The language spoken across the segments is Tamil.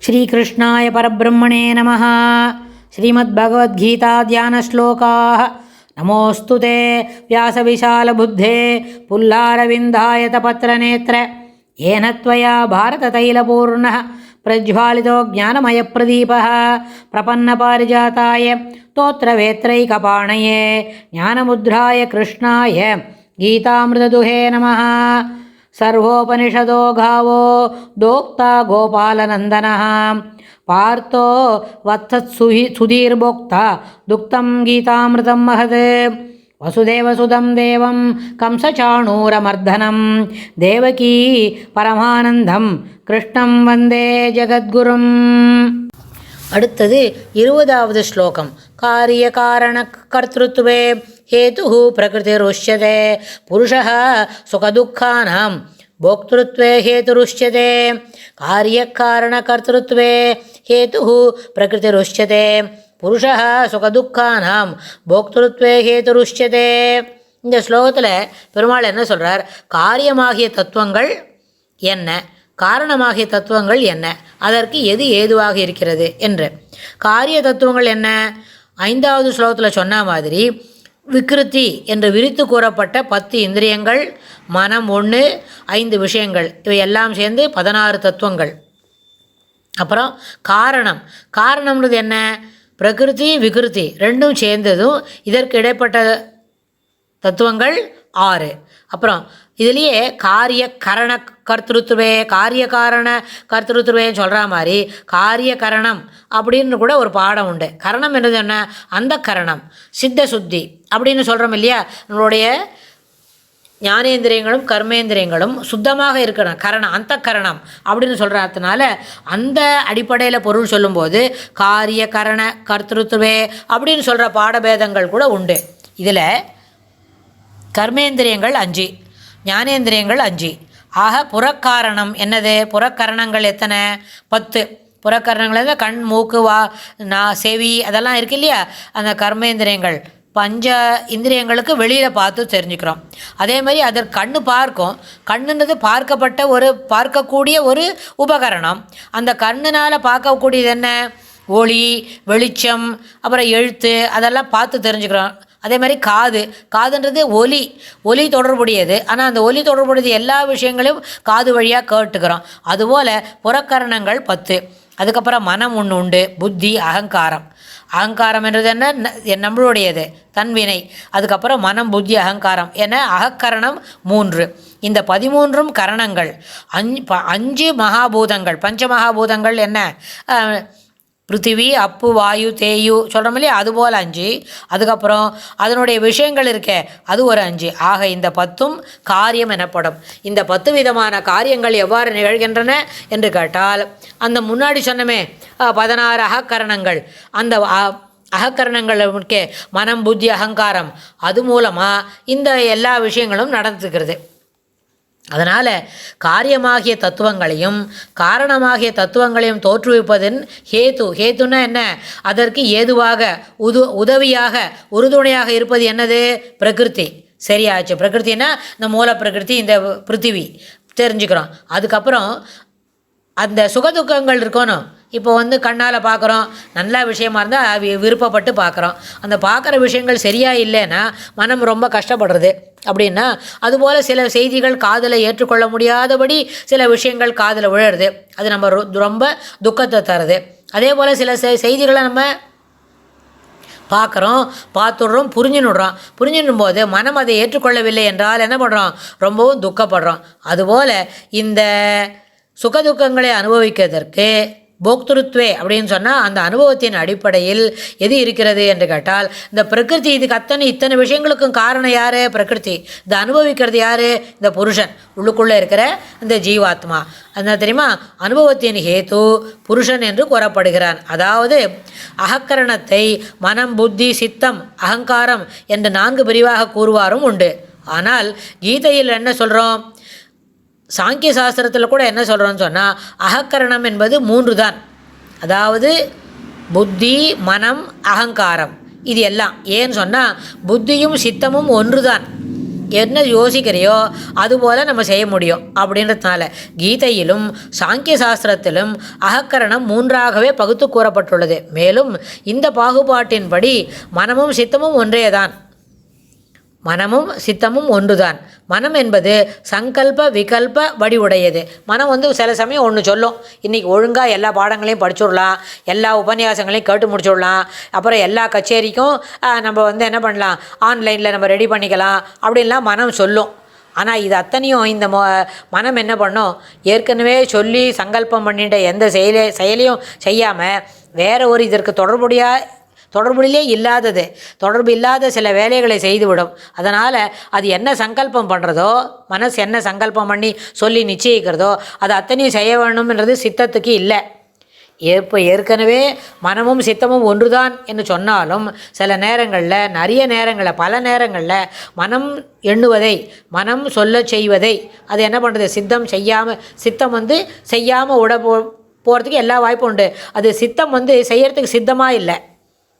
श्रीकृष्णाय परब्रह्मणे नमः। श्रीमद्भगवद्गीता ध्यानश्लोकाः। नमोऽस्तु ते व्यासविशालबुद्धे पुल्लारविन्दायतपत्रनेत्र येन त्वया भारततैलपूर्णः प्रज्वालितो ज्ञानमयप्रदीपः प्रपन्नपारिजाताय स्तोत्रवेत्रैकपाणये ज्ञानमुद्राय कृष्णाय गीतामृतदुहे नमः। सर्वोपनिषदो गावो दोक्ता गोपालनन्दनः पार्थो वत्सत्सुधीर्भोक्ता दुक्तं गीतामृतं महत्। वसुदेवसुतं देवं कंसचाणूरमर्दनं देवकी परमानन्दं कृष्णं वन्दे जगद्गुरुम्। அடுத்தது 20வது ஸ்லோகம். காரிய காரண கர்த்திருத்வே हेतुः प्रकृतिरुच्यते पुरुषः सुखदुःखानां भोक्तृत्वे हेतुरुच्यते। कार्यकारणकर्तृत्वे हेतुः प्रकृतिरुच्यते पुरुषः सुखदुःखानां भोक्तृत्वे हेतुरुच्यते. இந்த ஸ்லோகத்தில் பெருமாள் என்ன சொல்கிறார்? காரியமாகிய தத்துவங்கள் என்ன, காரணமாகிய தத்துவங்கள் என்ன, அதற்கு எது ஏதுவாக இருக்கிறது என்று. காரிய தத்துவங்கள் என்ன? 5வது ஸ்லோகத்தில் சொன்ன மாதிரி விக்ருதி என்று விரித்து கூறப்பட்ட 10 இந்திரியங்கள், மனம் 1, 5 விஷயங்கள், இவை எல்லாம் சேர்ந்து 16 தத்துவங்கள். அப்புறம் காரணம். காரணம்ன்றது என்ன? பிரகிருதி விகிருதி ரெண்டும் சேர்ந்ததும் இதற்கு இடைப்பட்ட தத்துவங்கள் 6. அப்புறம் இதுலேயே காரிய கரண கர்த்திருத்துவே, காரிய காரண கர்த்திருத்துவேன்னு சொல்கிற மாதிரி காரிய கரணம் அப்படின்னு கூட ஒரு பாடம் உண்டு. கரணம் என்றது என்ன? அந்த கரணம் சித்த சுத்தி அப்படின்னு சொல்கிறோம் இல்லையா? நம்மளுடைய ஞானேந்திரியங்களும் கர்மேந்திரியங்களும் சுத்தமாக இருக்கணும். கரணம் அந்த கரணம் அப்படின்னு சொல்கிறதுனால அந்த அடிப்படையில் பொருள் சொல்லும்போது காரிய கரண கர்த்திருத்துவே அப்படின்னு சொல்கிற பாடபேதங்கள் கூட உண்டு. இதில் கர்மேந்திரியங்கள் 5, ஞானேந்திரியங்கள் 5. ஆக புறக்காரணம் என்னது? புறக்கரணங்கள் எத்தனை? 10. புறக்கரணங்கள் கண், மூக்கு, செவி அதெல்லாம் இருக்கு இல்லையா? அந்த கர்மேந்திரியங்கள் 5 இந்திரியங்களுக்கு வெளியில் பார்த்து தெரிஞ்சுக்கிறோம். அதே மாதிரி அதற்கு கண்ணு பார்க்கும். கண்ணுன்றது பார்க்கக்கூடிய ஒரு உபகரணம். அந்த கண்ணுனால் பார்க்கக்கூடியது என்ன? ஒளி, வெளிச்சம், அப்புறம் எழுத்து அதெல்லாம் பார்த்து தெரிஞ்சுக்கிறோம். அதே மாதிரி காதுன்றது ஒலி தொடர்புடையது. ஆனால் அந்த ஒலி தொடர்புடையது எல்லா விஷயங்களையும் காது வழியாக கேட்டுக்கிறோம். அதுபோல் புறக்கரணங்கள் 10. அதுக்கப்புறம் மனம் ஒன்று உண்டு, புத்தி, அகங்காரம். அகங்காரம் என்றது என்ன? நம்மளுடையது, தன்வினை. அதுக்கப்புறம் மனம், புத்தி, அகங்காரம் என அகக்கரணம் 3. இந்த 13 கரணங்கள். 5 மகாபூதங்கள். பஞ்சமகாபூதங்கள் என்ன? பிருத்திவி, அப்பு, வாயு, தேயு சொல்கிறோம் இல்லையா? அதுபோல் 5. அதுக்கப்புறம் அதனுடைய விஷயங்கள் இருக்கே, அது ஒரு 5. ஆக இந்த 10ம் காரியம் எனப்படும். இந்த 10 விதமான காரியங்கள் எவ்வாறு நிகழ்கின்றன என்று கேட்டால், அந்த முன்னாடி சொன்னமே 16 அகக்கரணங்கள், அந்த அகக்கரணங்களுக்கு மனம், புத்தி, அகங்காரம், அது மூலமாக இந்த எல்லா விஷயங்களும் நடந்துக்கிறது. அதனால் காரியமாகிய தத்துவங்களையும் காரணமாகிய தத்துவங்களையும் தோற்றுவிப்பதன் ஹேத்துன்னா என்ன? அதற்கு ஏதுவாக உதவியாக உறுதுணையாக இருப்பது என்னது? பிரகிருதி. சரியாச்சு. பிரகிருத்தின்னா இந்த மூல பிரகிருதி, இந்த பிருத்திவி தெரிஞ்சுக்கிறோம். அதுக்கப்புறம் அந்த சுகதுக்கங்கள் இருக்கணும். இப்போ கண்ணால் பார்க்குறோம், நல்ல விஷயமா இருந்தால் விருப்பப்பட்டு பார்க்குறோம். அந்த பார்க்குற விஷயங்கள் சரியாக இல்லைன்னா மனம் ரொம்ப கஷ்டப்படுறது. அப்படின்னா அதுபோல் சில செய்திகள் காதில் ஏற்றுக்கொள்ள முடியாதபடி சில விஷயங்கள் காதில் விழுறது. அது நம்ம ரொம்ப துக்கத்தை தருது. அதே போல் சில செய்திகளை நம்ம பார்த்துடுறோம், புரிஞ்சிடும் போது மனம் அதை ஏற்றுக்கொள்ளவில்லை என்றால் என்ன பண்ணுறோம்? ரொம்பவும் துக்கப்படுறோம். அதுபோல் இந்த சுகதுக்கங்களை அனுபவிக்கிறதற்கு போக்திருத்வே அப்படின்னு சொன்னால் அந்த அனுபவத்தின் அடிப்படையில் எது இருக்கிறது என்று கேட்டால் இந்த பிரகிருதி. இதுக்கு இத்தனை விஷயங்களுக்கும் காரணம் யார்? பிரகிருதி. இந்த அனுபவிக்கிறது யார்? இந்த புருஷன், உள்ளுக்குள்ளே இருக்கிற இந்த ஜீவாத்மா. அந்த தெரியுமா? அனுபவத்தின் ஹேத்து புருஷன் என்று கூறப்படுகிறான். அதாவது அகக்கரணத்தை மனம், புத்தி, சித்தம், அகங்காரம் என்று 4 பிரிவாக கூறுவாரும் உண்டு. ஆனால் கீதையில் என்ன சொல்கிறோம்? சாங்கிய சாஸ்திரத்தில் கூட என்ன சொல்கிறோன்னு சொன்னால் அகக்கரணம் என்பது 3 தான். அதாவது புத்தி, மனம், அகங்காரம் இது எல்லாம். ஏன்னு சொன்னால் புத்தியும் சித்தமும் ஒன்று தான். என்ன யோசிக்கிறையோ அதுபோல் நம்ம செய்ய முடியும். அப்படின்றதுனால கீதையிலும் சாங்கிய சாஸ்திரத்திலும் அகக்கரணம் 3ஆகவே பகுத்து கூறப்பட்டுள்ளது. மேலும் இந்த பாகுபாட்டின்படி மனமும் சித்தமும் ஒன்றேதான். மனமும் சித்தமும் ஒன்றுதான். மனம் என்பது சங்கல்ப விகல்ப வடிவுடையது. மனம் சில சமயம் ஒன்று சொல்லும், இன்றைக்கி ஒழுங்காக எல்லா பாடங்களையும் படிச்சுடலாம், எல்லா உபன்யாசங்களையும் கேட்டு முடிச்சுடலாம், அப்புறம் எல்லா கச்சேரிக்கும் நம்ம என்ன பண்ணலாம், ஆன்லைனில் நம்ம ரெடி பண்ணிக்கலாம் அப்படின்லாம் மனம் சொல்லும். ஆனால் இது அத்தனையும் இந்த மனம் என்ன பண்ணும், ஏற்கனவே சொல்லி சங்கல்பம் பண்ணிட்ட எந்த செயலையும் செய்யாமல் வேற ஒரு இதற்கு தொடர்புடையே தொடர்பு இல்லாத சில வேலைகளை செய்துவிடும். அதனால் அது என்ன சங்கல்பம் பண்ணுறதோ, மனசு என்ன சங்கல்பம் பண்ணி சொல்லி நிச்சயிக்கிறதோ அது அத்தனையும் செய்ய வேணும்ன்றது சித்தத்துக்கு இல்லை. ஏற்கனவே மனமும் சித்தமும் ஒன்றுதான் என்று சொன்னாலும் சில நேரங்களில் பல நேரங்களில் மனம் எண்ணுவதை, மனம் சொல்ல செய்வதை அது என்ன பண்ணுறது, சித்தம் செய்யாமல் போகிறதுக்கு எல்லா வாய்ப்பும் உண்டு. அது சித்தம் செய்யறதுக்கு சித்தமாக இல்லை,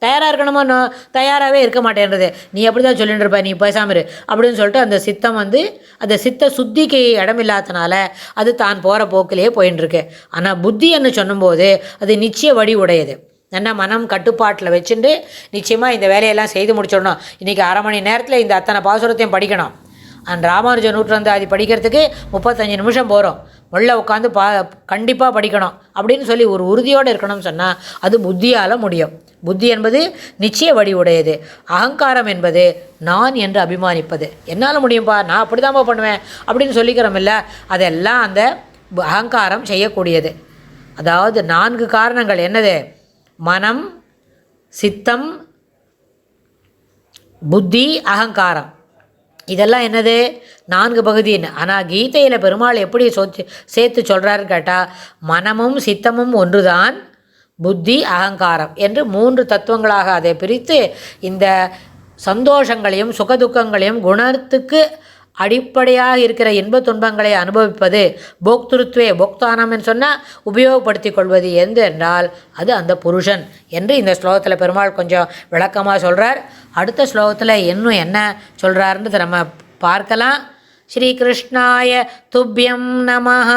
தயாராக இருக்கணுமோ தயாராகவே இருக்க மாட்டேன்றது. நீ அப்படி தான் சொல்லிட்டு இருப்ப, நீ பேசாமல் இரு அப்படின்னு சொல்லிட்டு அந்த சித்தம் அந்த சித்த சுத்திக்கு இடமில்லாதனால அது தான் போகிற போக்கிலேயே போயின்ட்டுருக்கு. ஆனால் புத்தின்னு சொல்லும்போது அது நிச்சய வடி உடையது. என்ன மனம் கட்டுப்பாட்டில் வச்சுட்டு நிச்சயமாக இந்த வேலையெல்லாம் செய்து முடிச்சிடணும். இன்றைக்கி 1/2 மணி நேரத்தில் இந்த அத்தனை பாசுரத்தையும் படிக்கணும். அந்த ராமானுஜ நூற்றாந்தாதி படிக்கிறதுக்கு 35 நிமிஷம் போகிறோம். உள்ள உட்காந்து கண்டிப்பாக படிக்கணும் அப்படின்னு சொல்லி ஒரு உறுதியோடு இருக்கணும்னு சொன்னால் அது புத்தியால் முடியும். புத்தி என்பது நிச்சய வடிவுடையது. அகங்காரம் என்பது நான் என்று அபிமானிப்பது. என்னால் முடியும்ப்பா, நான் அப்படி தான்ப்பா பண்ணுவேன் அப்படின்னு சொல்லிக்கிறோமில்ல, அதெல்லாம் அந்த அகங்காரம் செய்யக்கூடியது. அதாவது 4 காரணங்கள் என்னது, மனம், சித்தம், புத்தி, அகங்காரம். இதெல்லாம் என்னது, 4 பகுதின்னு. ஆனால் கீதையில் பெருமாள் எப்படி சேர்த்து சொல்கிறாருன்னு கேட்டால் மனமும் சித்தமும் ஒன்றுதான், புத்தி அகங்காரம் என்று 3 தத்துவங்களாக அதை பிரித்து இந்த சந்தோஷங்களையும் சுகதுக்கங்களையும் குணத்துக்கு அடிப்படையாக இருக்கிற இன்ப துன்பங்களை அனுபவிப்பது போக்தானம் என்று சொன்னால் உபயோகப்படுத்தி கொள்வது என்றால் அது அந்த புருஷன் என்று இந்த ஸ்லோகத்தில் பெருமாள் கொஞ்சம் விளக்கமாக சொல்கிறார். அடுத்த ஸ்லோகத்தில் இன்னும் என்ன சொல்கிறாருன்னு நம்ம பார்க்கலாம். ஸ்ரீ கிருஷ்ணாய துப்யம் நமஹ.